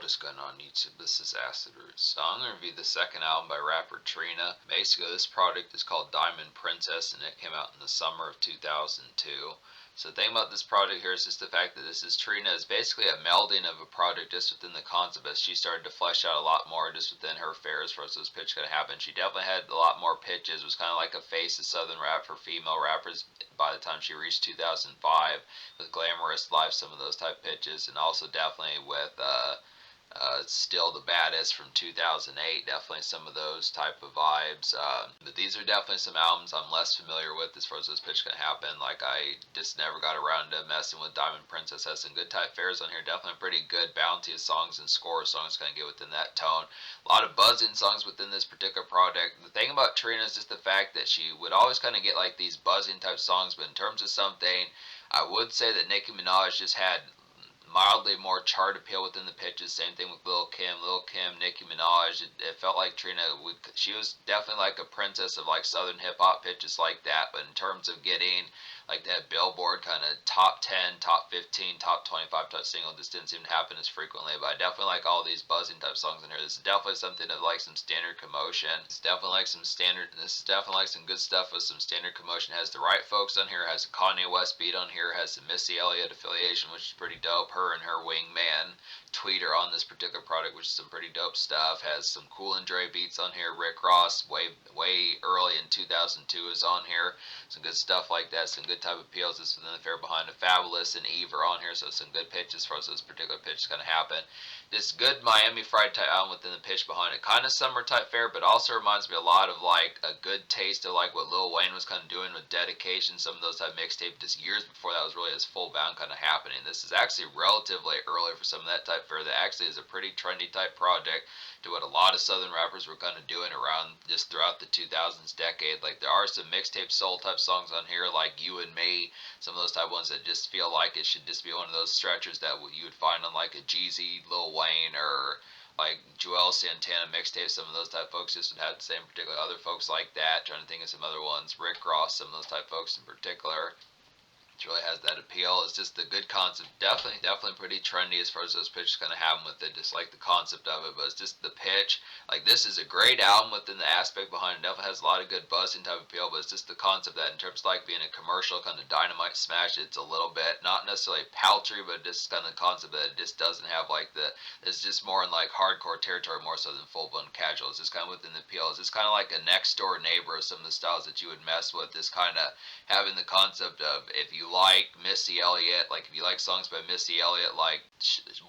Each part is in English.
what is going on YouTube? This is Acid Roots. So I'm going to review the second album by rapper Trina. Basically, this project is called Diamond Princess, and it came out in the summer of 2002. So the thing about this project here is just the fact that this is Trina is basically a melding of a project just within the concept as she started to flesh out a lot more just within her affairs for us this pitch could happen. She definitely had a lot more pitches. It was kind of like a face of Southern rap for female rappers by the time she reached 2005 with Glamorous Life, some of those type pitches, and also definitely with Still the Baddest from 2008, definitely some of those type of vibes. But these are definitely some albums I'm less familiar with as far as this pitch can happen. Like, I just never got around to messing with Diamond Princess. Has some good type fares on here, definitely pretty good bounty of songs and score of songs kind of get within that tone. A lot of buzzing songs within this particular project. The thing about Trina is just the fact that she would always kind of get like these buzzing type songs, but in terms of something, I would say that Nicki Minaj just had mildly more chart appeal within the pitches. Same thing with Lil Kim, Nicki Minaj. It felt like Trina, she was definitely like a princess of like Southern hip hop pitches like that. But in terms of getting like that Billboard kind of top 10, top 15, top 25 type single, just didn't seem to happen as frequently. But I definitely like all these buzzing type songs in here. This is definitely something of like some standard commotion. It's definitely like some standard. This is definitely like some good stuff with some standard commotion. It has the right folks on here. It has a Kanye West beat on here. It has some Missy Elliott affiliation, which is pretty dope. Her and her wingman Tweeter on this particular product, which is some pretty dope stuff. Has some Cool and Dre beats on here. Rick Ross way early in 2002 is on here. Some good stuff like that. Some good type of appeals. This within the fair behind it. Fabulous and Eve are on here, so some good pitches for us. This particular pitch is going to happen. This good Miami Fried type album within the pitch behind it. Kind of summer type fare, but also reminds me a lot of like a good taste of like what Lil Wayne was kind of doing with Dedication. Some of those type mixtape just years before that was really his full bound kind of happening. This is actually relatively early for some of that type fare that actually is a pretty trendy type project to what a lot of Southern rappers were kind of doing around just throughout the 2000s decade. Like, there are some mixtape soul type songs on here like You and Me, some of those type ones that just feel like it should just be one of those stretchers that you would find on like a Jeezy, Lil Wayne, or like Joel Santana mixtape. Some of those type folks just would have the same particular other folks like that. Trying to think of some other ones. Rick Ross, some of those type folks in particular. It really has that appeal. It's just a good concept. Definitely pretty trendy as far as those pitches kind of happen with it. Just like the concept of it, but it's just the pitch. Like, this is a great album within the aspect behind it. Definitely has a lot of good buzzing type of appeal, but it's just the concept that in terms of like being a commercial kind of dynamite smash, it's a little bit not necessarily paltry, but just kind of concept that it just doesn't have like the. It's just more in like hardcore territory more so than full blown casual. It's just kind of within the appeal. It's just kind of like a next door neighbor of some of the styles that you would mess with. This kind of having the concept of, if you like Missy Elliott, like if you like songs by Missy Elliott, like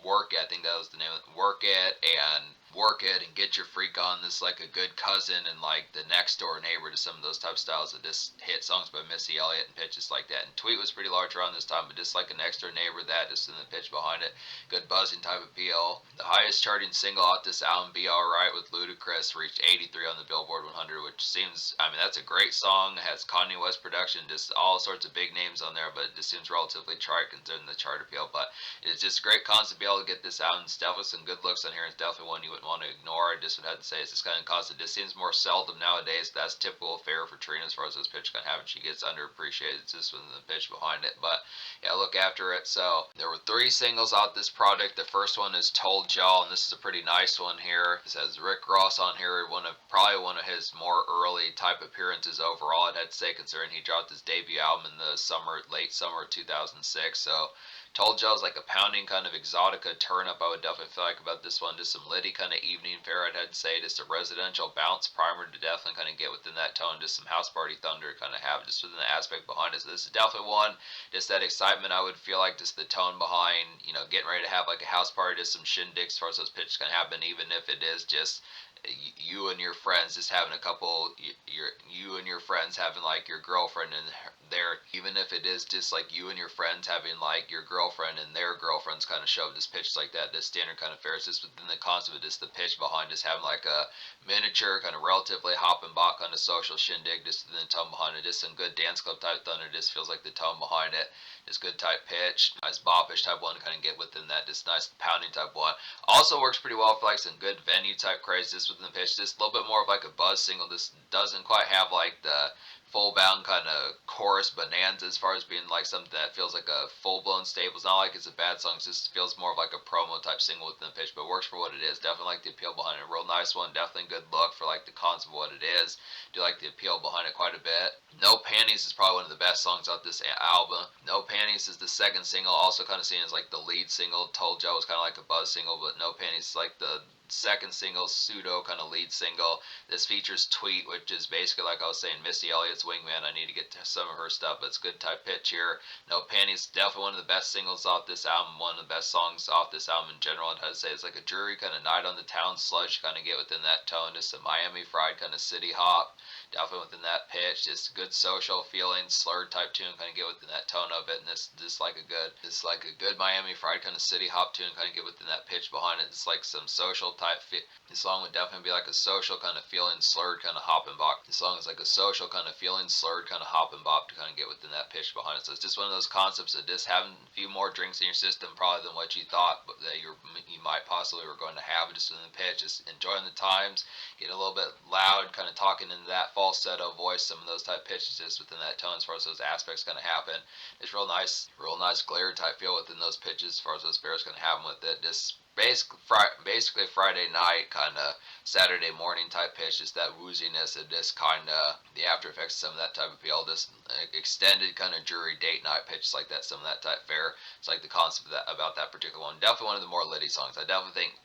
Work It, I think that was the name of it, Work It and Get Your Freak On. This is like a good cousin and like the next door neighbor to some of those type styles that just hit songs by Missy Elliott and pitches like that. And Tweet was pretty large around this time, but just like a next door neighbor that, just in the pitch behind it. Good buzzing type appeal. The highest charting single off this album, Be Alright with Ludacris, reached 83 on the Billboard 100, which seems, I mean, that's a great song. It has Kanye West production, just all sorts of big names on there, but it just seems relatively trite considering the chart appeal. But it's just a great concept to be able to get this out, and it's definitely some good looks on here. It's definitely one you wouldn't want to ignore. I just would have to say it's this kind of concept. It seems more seldom nowadays. That's typical fare for Trina as far as this pitch can happen. She gets underappreciated. It's just within the pitch behind it. But yeah, look after it. So there were 3 singles out this project. The first one is Told Y'all, and this is a pretty nice one here. It says Rick Ross on here, probably one of his more early type appearances overall, I'd have to say, considering he dropped his debut album in the late summer of 2006. So Told Y'all is like a pounding kind of exotica turn up, I would definitely feel like about this one. Just some litty kind of evening fare, I'd have to say. Just a residential bounce primer to definitely kind of get within that tone. Just some house party thunder to kind of have just within the aspect behind it. So this is definitely one, just that excitement I would feel like, just the tone behind, you know, getting ready to have like a house party, just some shindigs as far as those pitches can happen, even if it is just you and your friends just having a couple, you and your friends having like your girlfriend and their, even if it is just like you and your friends having like your girlfriend and their girlfriends kind of show this pitch like that, this standard kind of fare. It's just within the concept of just the pitch behind just having like a miniature kind of relatively hop and bop kind of social shindig, just within the tone behind it. Just some good dance club type thunder, just feels like the tone behind it. Just good type pitch, nice bopish type one to kind of get within that, just nice pounding type one. Also works pretty well for like some good venue type craze just within the pitch. Just a little bit more of like a buzz single. This doesn't quite have like the full bound kind of chorus bonanza as far as being like something that feels like a full blown staple. It's not like it's a bad song, it just feels more of like a promo type single within the pitch, but it works for what it is. Definitely like the appeal behind it. Real nice one, definitely a good look for like the concept of what it is. Do like the appeal behind it quite a bit. No Panties is probably one of the best songs off this album. No Panties is the second single, also kind of seen as like the lead single. Told Joe was kind of like a buzz single, but No Panties is like the second single, pseudo kind of lead single. This features Tweet, which is basically like I was saying, Missy Elliott's wingman. I need to get to some of her stuff, but it's good type pitch here. No Panties, definitely one of the best singles off this album, one of the best songs off this album in general. I'd say it's like a jury kind of night on the town sludge, kind of get within that tone, just a Miami fried kind of city hop. Definitely within that pitch, just good social feeling, slurred type tune, kind of get within that tone of it, and this just like a good Miami fried kind of city hop tune, kind of get within that pitch behind it. It's like some social type fit. This song would definitely be like a social kind of feeling, slurred kind of hop and bop. This song is like a social kind of feeling, slurred kind of hop and bop to kind of get within that pitch behind it. So it's just one of those concepts of just having a few more drinks in your system probably than what you thought, but that you might possibly were going to have just in the pitch. Just enjoying the times, getting a little bit loud, kind of talking into that falsetto voice, some of those type pitches just within that tone as far as those aspects kind of happen. It's real nice glare type feel within those pitches as far as those pairs kind of happen with it. Just basically Friday night kind of Saturday morning type pitch, just that wooziness and just kind of the after effects, some of that type of feel, this extended kind of jury date night pitches like that, some of that type fare. It's like the concept of that, about that particular one. Definitely one of the more Liddy songs. I definitely think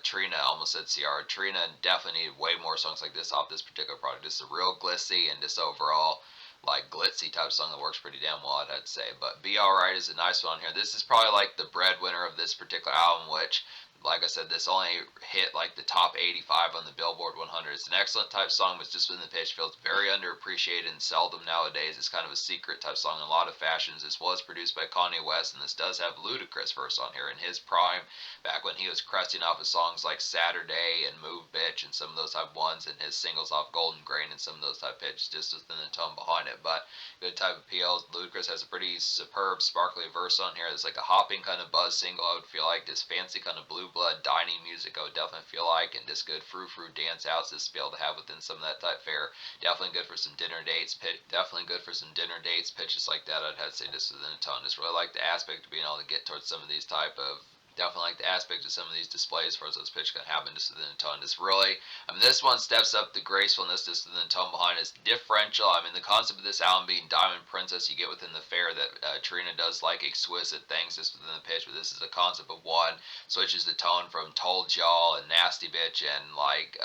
Trina, almost said Ciara, Trina definitely needed way more songs like this off this particular product. Just a real glitzy and just overall like glitzy type song that works pretty damn well, I'd say. But Be Alright is a nice one here. This is probably like the breadwinner of this particular album, which, like I said, this only hit like the top 85 on the Billboard 100. It's an excellent type song, but just within the pitch feels very underappreciated and seldom nowadays. It's kind of a secret type song in a lot of fashions. This was produced by Kanye West, and this does have Ludacris verse on here in his prime, back when he was cresting off of songs like Saturday and Move Bitch and some of those type ones, and his singles off Golden Grain and some of those type pitches just within the tone behind it. But good type of appeal. Ludacris has a pretty superb, sparkly verse on here. It's like a hopping kind of buzz single, I would feel like. This fancy kind of blue blood dining music, I would definitely feel like, and just good frou-frou dance outs just to be able to have within some of that type fare. Definitely good for some dinner dates. Definitely good for some dinner dates, pitches like that. I'd have to say just within a tone. Just really like the aspect of being able to get towards some of these type of definitely like the aspect of some of these displays for those pitch can happen just within the tone. Just really, I mean, this one steps up the gracefulness just within the tone behind it. It's differential. I mean, the concept of this album being Diamond Princess, you get within the fare that Trina does like exquisite things just within the pitch, but this is a concept of one, switches the tone from Told Y'all and Nasty Bitch and like,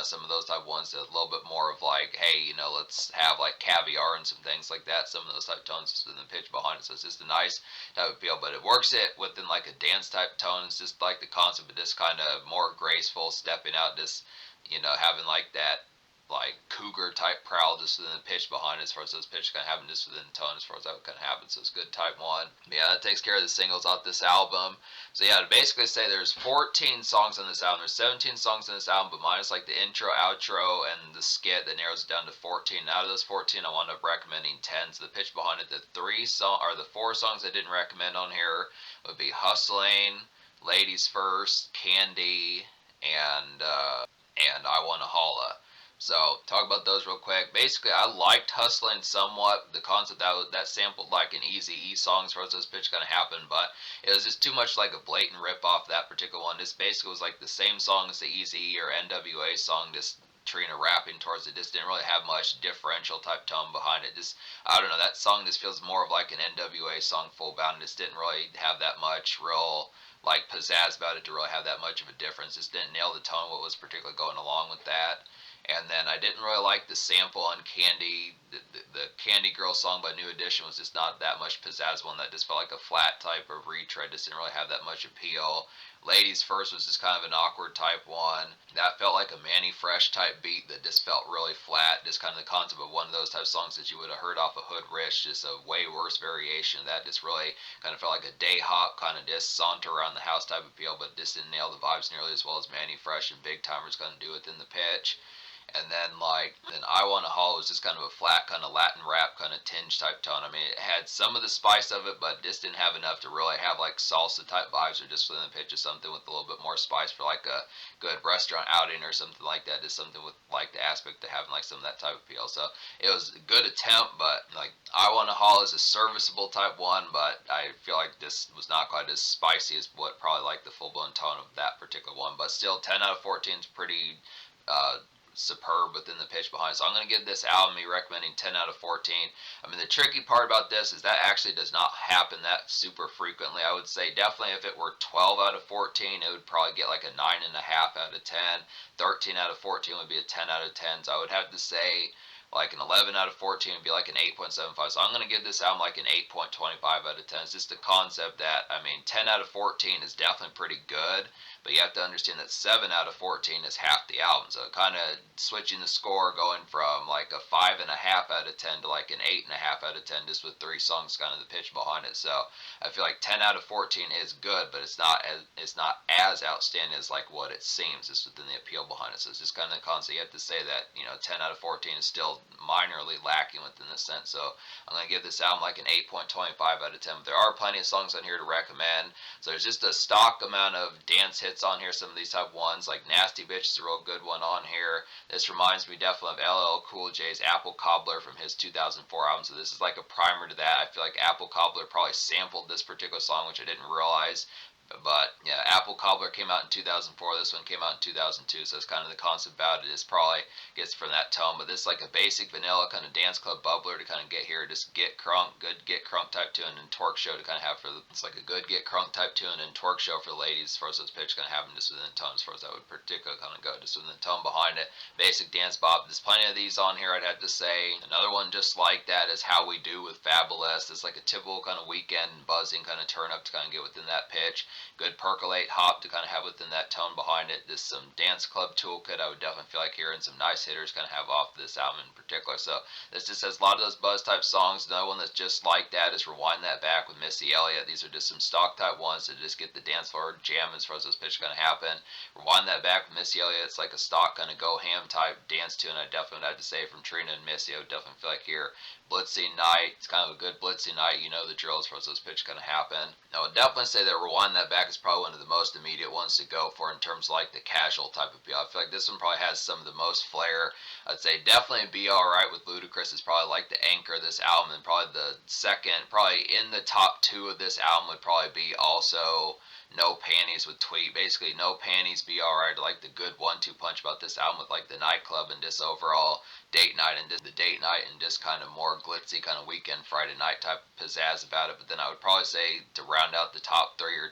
some of those type ones to a little bit more of like, hey, let's have like caviar and some things like that. Some of those type tones just within the pitch behind it. So it's just a nice type of feel, but it works it within like a dance type tone. It's just like the concept of just kind of more graceful, stepping out, just having like that like cougar type prowl just within the pitch behind it, as far as those pitches kind of happen just within the tone as far as that kind of happens. So it's good type one. But yeah, that takes care of the singles off this album. So yeah, to basically say there's 14 songs on this album. There's 17 songs on this album, but minus like the intro, outro, and the skit that narrows it down to 14. And out of those 14, I wound up recommending 10. So the pitch behind it, the four songs I didn't recommend on here would be Hustling, Ladies First, Candy, and I Wanna Holla. So talk about those real quick. Basically, I liked Hustling somewhat. The concept that sampled like an Eazy-E song as far as those pitch kind of happened, but it was just too much like a blatant rip off that particular one. This basically was like the same song as the Eazy-E or NWA song, just Trina rapping towards it. Just didn't really have much differential type tone behind it. Just, I don't know, that song just feels more of like an NWA song full bound. Just didn't really have that much real like pizzazz about it to really have that much of a difference. Just didn't nail the tone what was particularly going along with that. And then I didn't really like the sample on Candy. The Candy Girl song by New Edition was just not that much pizzazz one. That just felt like a flat type of retread. Just didn't really have that much appeal. Ladies First was just kind of an awkward type one. That felt like a Manny Fresh type beat that just felt really flat. Just kind of the concept of one of those type of songs that you would have heard off of Hood Rich. Just a way worse variation. That just really kind of felt like a day hop, kind of just saunter around the house type of feel, but just didn't nail the vibes nearly as well as Manny Fresh and Big Timers going to do within the pitch. And then I Wanna Haul was just kind of a flat kind of Latin rap kind of tinge type tone. I mean, it had some of the spice of it, but just didn't have enough to really have like salsa type vibes, or just within the pitch of something with a little bit more spice for like a good restaurant outing or something like that. Just something with like the aspect of having like some of that type of appeal. So it was a good attempt, but like I Wanna Haul is a serviceable type one, but I feel like this was not quite as spicy as what probably like the full blown tone of that particular one. But still, 10 out of 14 is pretty uh, superb within the pitch behind. So I'm going to give this album me recommending 10 out of 14. I mean, the tricky part about this is that actually does not happen that super frequently. I would say definitely if it were 12 out of 14, it would probably get like a 9.5 out of 10. 13 out of 14 would be a 10 out of 10. So I would have to say like an 11 out of 14 would be like an 8.75. So I'm going to give this album like an 8.25 out of 10. It's just the concept that, I mean, 10 out of 14 is definitely pretty good, but you have to understand that 7 out of 14 is half the album. So kind of switching the score, going from like a 5.5 out of 10 to like an 8.5 out of 10, just with 3 songs, kind of the pitch behind it. So I feel like 10 out of 14 is good, but it's not as outstanding as like what it seems, just within the appeal behind it. So it's just kind of the concept. You have to say that 10 out of 14 is still minorly lacking within the sense. So I'm going to give this album like an 8.25 out of 10. But there are plenty of songs on here to recommend. So there's just a stock amount of dance hits on here. Some of these type ones, like Nasty Bitch is a real good one on here. This reminds me definitely of LL Cool J's Apple Cobbler from his 2004 album. So this is like a primer to that. I feel like Apple Cobbler probably sampled this particular song, which I didn't realize. But yeah, Apple Cobbler came out in 2004. This one came out in 2002. So it's kind of the concept about it is probably gets from that tone. But this is like a basic vanilla kind of dance club bubbler to kind of get here. Just get crunk, good get crunk type tune, and twerk show to kind of have for the, it's like a good get crunk type tune and twerk show for the ladies as far as those pitch kind of happen just within the tone as far as that would particularly kind of go just within the tone behind it. Basic dance bop. There's plenty of these on here, I'd have to say. Another one just like that is How We Do with Fabulous. It's like a typical kind of weekend buzzing kind of turn up to kind of get within that pitch. Good percolate hop to kind of have within that tone behind it. Just some dance club toolkit I would definitely feel like hearing some nice hitters kind of have off this album in particular. So this just has a lot of those buzz type songs. Another one that's just like that is Rewind That Back with Missy Elliott. These are just some stock type ones to just get the dance floor jam as far as this pitch kind of happen. Rewind That Back with Missy Elliott, it's like a stock kind of go ham type dance tune. I definitely would have to say from Trina and Missy, I would definitely feel like here blitzing night. It's kind of a good blitzing night. You know the drill as far as those pitch kind of happen. I would definitely say that Rewind That Back is probably one of the most immediate ones to go for in terms of like the casual type of feel. I feel like this one probably has some of the most flair. I'd say definitely Be Alright with Ludacris is probably like the anchor of this album, and probably the second, probably in the top 2 of this album would probably be also No Panties with Tweet. Basically, No Panties, Be Alright, like the good 1-2 punch about this album with like the nightclub and just overall date night and just the date night and just kind of more glitzy kind of weekend Friday night type pizzazz about it. But then I would probably say to round out the top 3 or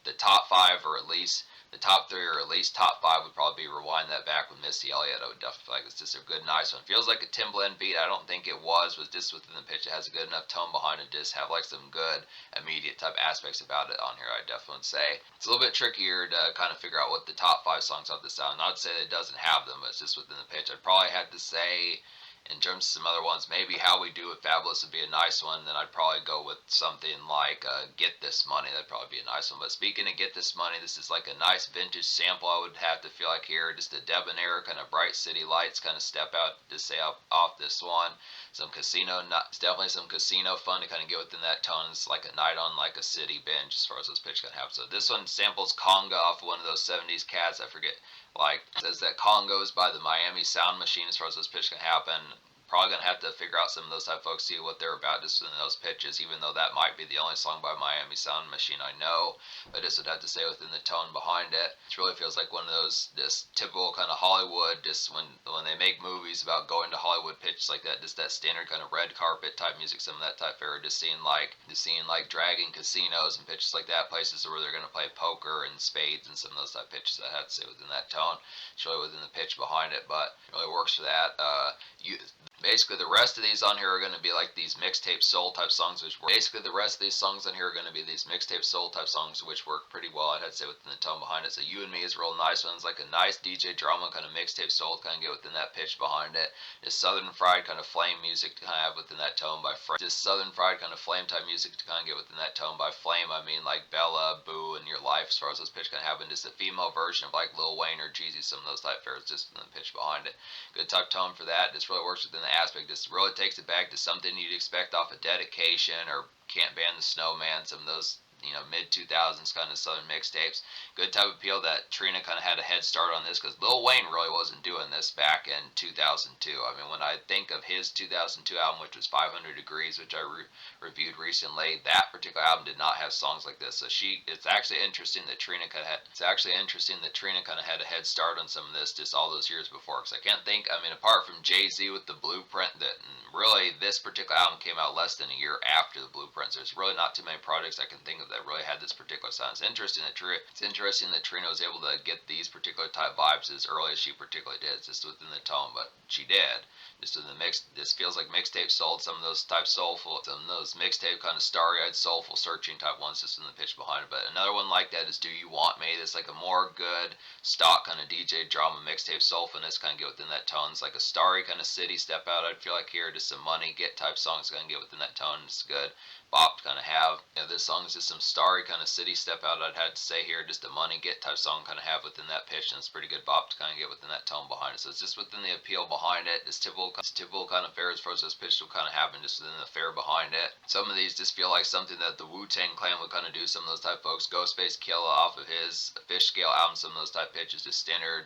the top 5 or at least the top 3 or at least top 5 would probably be Rewind That Back with Missy Elliott. I would definitely feel like it's just a good, nice one. Feels like a Timbaland beat. I don't think it was just within the pitch. It has a good enough tone behind it. Just have like some good, immediate type aspects about it on here, I definitely would say. It's a little bit trickier to kind of figure out what the top 5 songs of this sound. Not to say that it doesn't have them, but it's just within the pitch. I'd probably have to say, in terms of some other ones, maybe How We Do with Fabulous would be a nice one. Then I'd probably go with something like Get This Money. That'd probably be a nice one. But speaking of Get This Money, this is like a nice vintage sample I would have to feel like here. Just a debonair kind of bright city lights kind of step out to say off this one. Some casino, it's definitely some casino fun to kind of get within that tone. It's like a night on like a city binge as far as those pitch can have. So this one samples conga off of one of those 70s cats. I forget, like, says that Congo's by the Miami Sound Machine as far as those pitch can happen. Probably going to have to figure out some of those type of folks, see what they're about just in those pitches, even though that might be the only song by Miami Sound Machine I know. But just would have to say within the tone behind it, it really feels like one of those just typical kind of Hollywood, just when they make movies about going to Hollywood pitches like that, just that standard kind of red carpet type music, some of that type era, just seeing like dragging casinos and pitches like that, places where they're going to play poker and spades and some of those type pitches. I had to say within that tone, it's really within the pitch behind it, but it really works for that. Basically, the rest of these on here are going to be like these mixtape soul type songs, which work. Basically, the rest of these songs on here are going to be these mixtape soul type songs, which work pretty well, I'd have to say, within the tone behind it. So You and Me is a real nice one. It's like a nice DJ drama kind of mixtape soul to kind of get within that pitch behind it. Just Southern Fried kind of flame music to kind of have within that tone by Flame. Just Southern Fried kind of flame type music to kind of get within that tone by Flame. I mean, like Bella, Boo, and Your life as far as those pitch kind of happen. Just a female version of like Lil Wayne or Jeezy, some of those type fares, just in the pitch behind it. Good type tone for that. This really works within the aspect. Just really takes it back to something you'd expect off of Dedication or Can't Ban the Snowman, some of those mid 2000s kind of southern mixtapes. Good type of appeal that Trina kind of had a head start on this, because Lil Wayne really wasn't doing this back in 2002. I mean, when I think of his 2002 album, which was 500 Degrees, which I reviewed recently, that particular album did not have songs like this. So it's actually interesting that Trina kind of had a head start on some of this just all those years before. Because I can't think, I mean, apart from Jay-Z with the Blueprint, that really this particular album came out less than a year after the Blueprint. So there's really not too many projects I can think of that really had this particular sound. It's interesting that Trina was able to get these particular type vibes as early as she particularly did, just within the tone, but she did. Just in the mix, this feels like mixtape sold, some of those type soulful, some of those mixtape kind of starry-eyed, soulful, searching type ones, just in the pitch behind it. But another one like that is Do You Want Me? This like a more good stock kind of DJ drama mixtape soulfulness, kind of get within that tone. It's like a starry kind of city step out. I'd feel like here, just some money get type songs, kind of get within that tone. It's good bop to kind of have. This song is just some starry kind of city step out, I'd have to say here, just a money get type song kind of have within that pitch, and it's pretty good bop to kind of get within that tone behind it. So it's just within the appeal behind it. This typical kind of fare as far as this pitch will kind of happen just within the fare behind it. Some of these just feel like something that the Wu-Tang Clan would kind of do. Some of those type folks, Ghostface Killah off of his Fish Scale album, some of those type pitches, just standard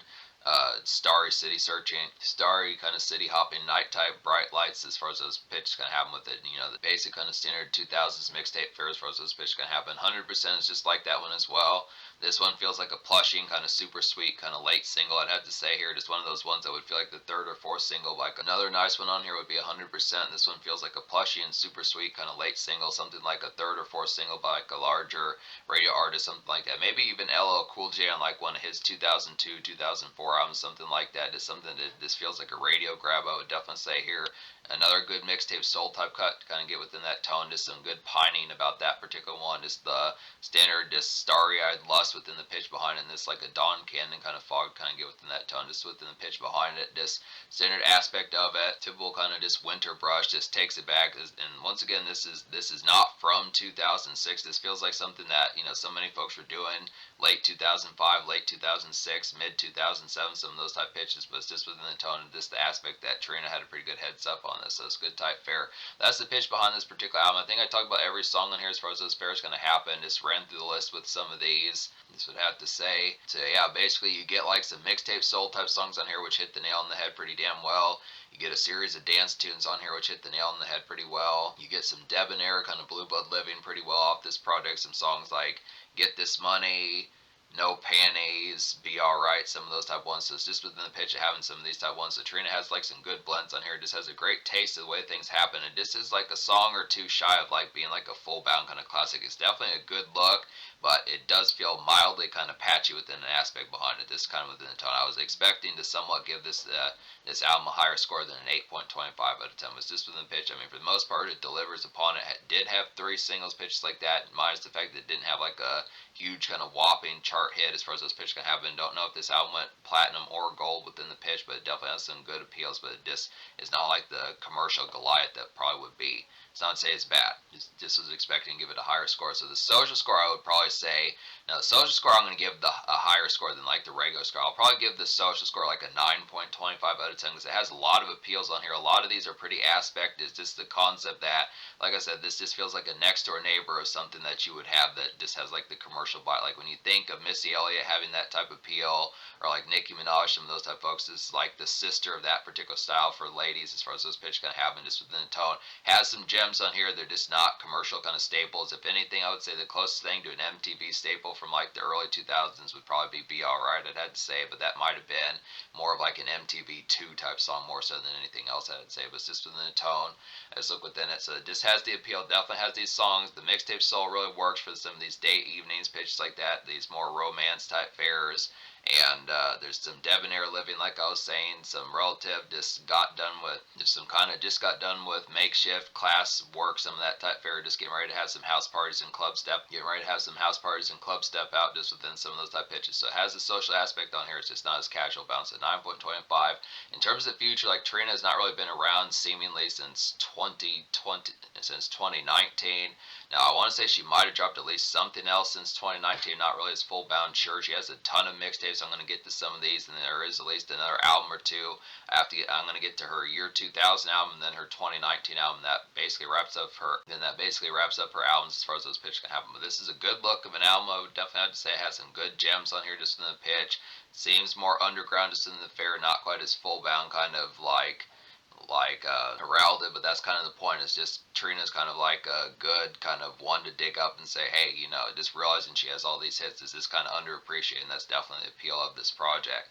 starry city searching, starry kind of city hopping, night type bright lights as far as those pitches can happen with it. The basic kind of standard 2000s mixtape fare as far as those pitches can happen. 100% is just like that one as well. This one feels like a plushing, kind of super sweet, kind of late single, I'd have to say here. Just one of those ones that would feel like the third or fourth single. Like another nice one on here would be 100%. This one feels like a plushie and super sweet, kind of late single, something like a third or fourth single by like a larger radio artist, something like that. Maybe even LL Cool J on like one of his 2002, 2004 albums, something like that. Just something that this feels like a radio grab, I would definitely say here. Another good mixtape soul type cut to kind of get within that tone. Just some good pining about that particular one. Just the standard, just starry-eyed lust within the pitch behind it. And this like a Dawn Cannon kind of fog kind of get within that tone. Just within the pitch behind it. Just standard aspect of it. Typical kind of just winter brush. Just takes it back. And once again, this is not from 2006. This feels like something that so many folks were doing late 2005, late 2006, mid 2007. Some of those type pitches, but it's just within the tone of just the aspect that Trina had a pretty good heads up on this. So it's good type fare. That's the pitch behind this particular album. I think I talked about every song on here as far as those fares going to happen. Just ran through the list with some of these. This would have to say, so yeah, basically you get like some mixtape soul type songs on here which hit the nail on the head pretty damn well. You get a series of dance tunes on here which hit the nail on the head pretty well. You get some debonair kind of blue blood living pretty well off this project. Some songs like Get This Money, No Panties, Be Alright, some of those type ones. So it's just within the pitch of having some of these type ones. So Trina has like some good blends on here. It just has a great taste of the way things happen. And this is like a song or two shy of like being like a full bound kind of classic. It's definitely a good look, but it does feel mildly kind of patchy within an aspect behind it. This kind of within the tone. I was expecting to somewhat give this album a higher score than an 8.25 out of 10. It's just within the pitch. I mean, for the most part, it delivers upon it. It did have 3 singles pitches like that, minus the fact that it didn't have like a huge kind of whopping chart hit as far as those pitches can happen. Don't know if this album went platinum or gold within the pitch, but it definitely has some good appeals. But it just is not like the commercial Goliath that probably would be. It's not to say it's bad. Just was expecting to give it a higher score. So the social score, I would probably say, now the social score I'm going to give a higher score than like the regular score. I'll probably give the social score like a 9.25 out of 10 because it has a lot of appeals on here. A lot of these are pretty aspect. It's just the concept that, like I said, this just feels like a next door neighbor of something that you would have that just has like the commercial bite. Like when you think of Missy Elliott having that type of appeal, or like Nicki Minaj, some of those type of folks, is like the sister of that particular style for ladies as far as those pitch kind of happen just within the tone. Has some gems on here. They're just not commercial kind of staples. If anything, I would say the closest thing to an MTV staple from like the early 2000s would probably be Alright, I'd have to say, but that might have been more of like an MTV2 type song more so than anything else, I'd say. But it's just within the tone. Let's look within it. So it just has the appeal. Definitely has these songs. The mixtape soul really works for some of these day evenings pitches like that. These more romance type fares. And there's some debonair living, like I was saying. Some relative just got done with makeshift class work, some of that type fair, just getting ready to have some house parties and club step out just within some of those type pitches. So it has a social aspect on here. It's just not as casual bounce at 9.25. In terms of future, like Trina has not really been around seemingly since 2019. Now, I want to say she might have dropped at least something else since 2019. Not really as full bound sure. She has a ton of mixtapes. I'm going to get to some of these, and there is at least another album or two. I'm going to get to her year 2000 album, and then her 2019 album. That basically wraps up her albums as far as those pitches can happen. But this is a good look of an album. I would definitely have to say it has some good gems on here just in the pitch. Seems more underground just in the fair, not quite as full bound, kind of like heralded, but that's kind of the point. It's just Trina's kind of like a good kind of one to dig up and say, hey, just realizing she has all these hits is just kind of underappreciated, and that's definitely the appeal of this project.